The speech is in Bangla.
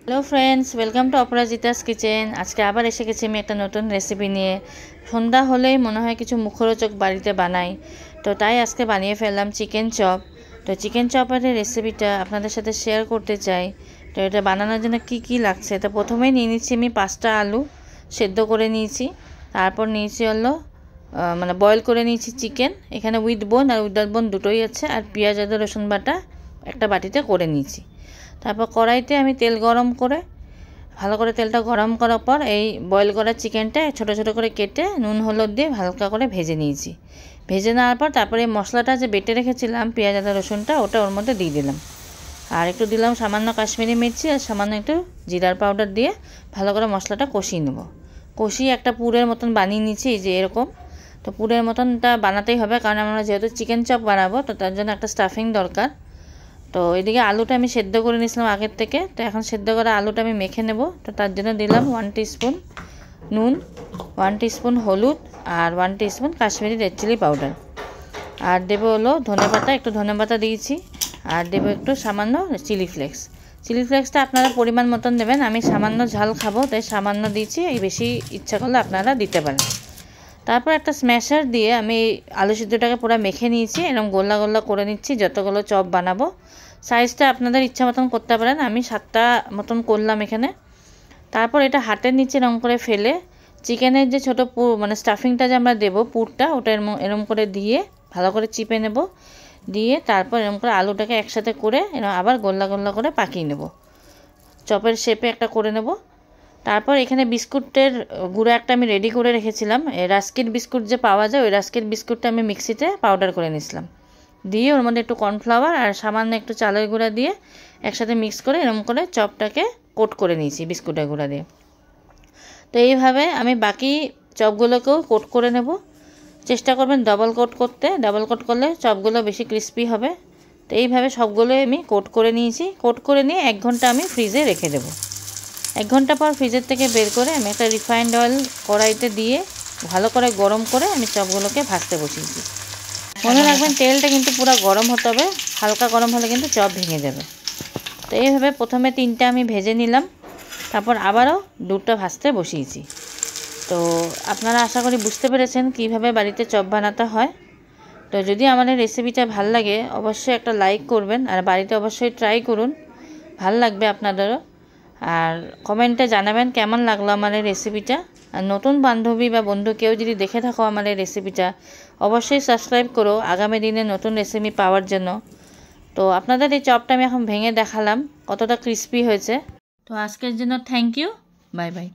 Hello friends, welcome to Aparajita's kitchen. আজকে আবার এসে গেছি আমি একটা নতুন রেসিপি নিয়ে। সন্ধ্যা হলেই মনে হয় কিছু মুখরোচক বাড়িতে বানাই, তো তাই আজকে বানিয়ে ফেললাম চিকেন চপ। তো চিকেন চপের রেসিপিটা আপনাদের সাথে শেয়ার করতে চাই। তো এটা বানানোর জন্য কি লাগছে, তো প্রথমেই নিয়ে নিচ্ছি আমি 5টা আলু সেদ্ধ করে নিয়েছি। তারপর নিয়েছি হলো বয়েল করে নিয়েছি চিকেন, এখানে উইথ বোন আর উইদাউট বোন দুটোই আছে। আর পেঁয়াজ আদা রসুন বাটা একটা বাটিতে করে নিয়েছি। তারপর কড়াইতে আমি তেল গরম করে ভালো করে তেলটা গরম করার পর এই বয়েল করা চিকেনটা ছোট ছোট করে কেটে নুন হলুদ দিয়ে হালকা করে ভেজে নিয়েছি। ভেজে নেওয়ার পর তারপরে মশলাটা যে বেটে রেখেছিলাম পেঁয়াজ আদা রসুনটা, ওটা ওর মধ্যে দিয়ে দিলাম। আর একটু দিলাম সামান্য কাশ্মীরি মির্চি আর সামান্য একটু জিরার পাউডার দিয়ে ভালো করে মশলাটা কষিয়ে নেব। কষিয়ে একটা পুরের মতন বানিয়ে নিয়েছি, যে এরকম। তো পুরের মতনটা বানাতেই হবে, কারণ আমরা যেহেতু চিকেন চপ বানাবো, তো তার জন্য একটা স্টাফিং দরকার। তো এদিকে আলুটা আমি সেদ্ধ করে নিয়েছিলাম আগের থেকে, তো এখন সেদ্ধ করা আলুটা আমি মেখে নেব। তো তার জন্য দিলাম 1 টিস্পুন নুন, 1 টিস্পুন হলুদ আর 1 teaspoon Kashmiri red chilli powder. আর দেবো হলো ধনেপাতা, একটু ধনেপাতা দিয়েছি। আর দেবো একটু সামান্য চিলি ফ্লেক্স। চিলি ফ্লেক্সটা আপনারা পরিমাণ মতন দেবেন, আমি সামান্য ঝাল খাবো তাই সামান্য দিয়েছি, এই বেশি ইচ্ছা করলে আপনারা দিতে পারেন। তারপর একটা স্ম্যাশার দিয়ে আমি আলু সিদ্ধটাকে পুরো মেখে নিয়েছি, এরকম গোল্লা গোল্লা করে নিচ্ছি যতগুলো চপ বানাবো। সাইজটা আপনাদের ইচ্ছা মতন করতে পারেন, আমি 7টা মতন করলাম এখানে। তারপর এটা হাতের নিচে এরকম করে ফেলে চিকেনের যে ছোটো স্টাফিংটা যে আমরা দেবো, পুরটা ওটা এরকম করে দিয়ে ভালো করে চিপে নেব। দিয়ে তারপর এরকম করে আলুটাকে একসাথে করে এরকম আবার গোল্লা গোল্লা করে পাকিয়ে নেব, চপের শেপে একটা করে নেব। তারপর এখানে বিস্কুটের গুঁড়ো একটা আমি রেডি করে রেখেছিলাম, রাস্কিট বিস্কুট যে পাওয়া যায়, ওই রাস্কিট বিস্কুটটা আমি মিক্সিতে পাউডার করে নিয়েছিলাম। দিয়ে ওর মধ্যে একটু কর্নফ্লাওয়ার আর সামান্য একটু চালের গুঁড়া দিয়ে একসাথে মিক্স করে এরকম করে চপটাকে কোট করে নিয়েছি বিস্কুটের গুঁড়া দিয়ে। তো এইভাবে আমি বাকি চপগুলোকেও কোট করে নেব। চেষ্টা করবেন ডবল কোট করতে, ডবল কোট করলে চপগুলো বেশি ক্রিস্পি হবে। তো এইভাবে সবগুলোই আমি কোট করে নিয়েছি। কোট করে নিয়ে 1 ঘন্টা আমি ফ্রিজে রেখে দেবো। 1 ঘন্টা পর ফ্রিজের থেকে বের করে আমি একটা রিফাইন্ড অয়েল কড়াইতে দিয়ে ভালো করে গরম করে আমি চপগুলোকে ভাজতে বসিয়েছি। মনে রাখবেন তেলটা কিন্তু পুরো গরম হতে হবে, হালকা গরম হলে কিন্তু চপ ভেঙে যাবে। তো এইভাবে প্রথমে 3টা আমি ভেজে নিলাম, তারপর আবারও 2টা ভাজতে বসিয়েছি। তো আপনারা আশা করি বুঝতে পেরেছেন কিভাবে বাড়িতে চপ বানাতে হয়। তো যদি আমাদের রেসিপিটা ভাল লাগে অবশ্যই একটা লাইক করবেন, আর বাড়িতে অবশ্যই ট্রাই করুন, ভাল লাগবে আপনাদেরও। আর কমেন্টে জানাবেন কেমন লাগলো আমার এই রেসিপিটা। আর নতুন বান্ধবী বা বন্ধু কেউ যদি দেখে থাকো আমার এই রেসিপিটা, অবশ্যই সাবস্ক্রাইব করো আগামী দিনে নতুন রেসিপি পাওয়ার জন্য। তো আপনাদের এই চপটা আমি এখন ভেঙে দেখালাম কতটা ক্রিস্পি হয়েছে। তো আজকের জন্য থ্যাংক ইউ, বাই বাই।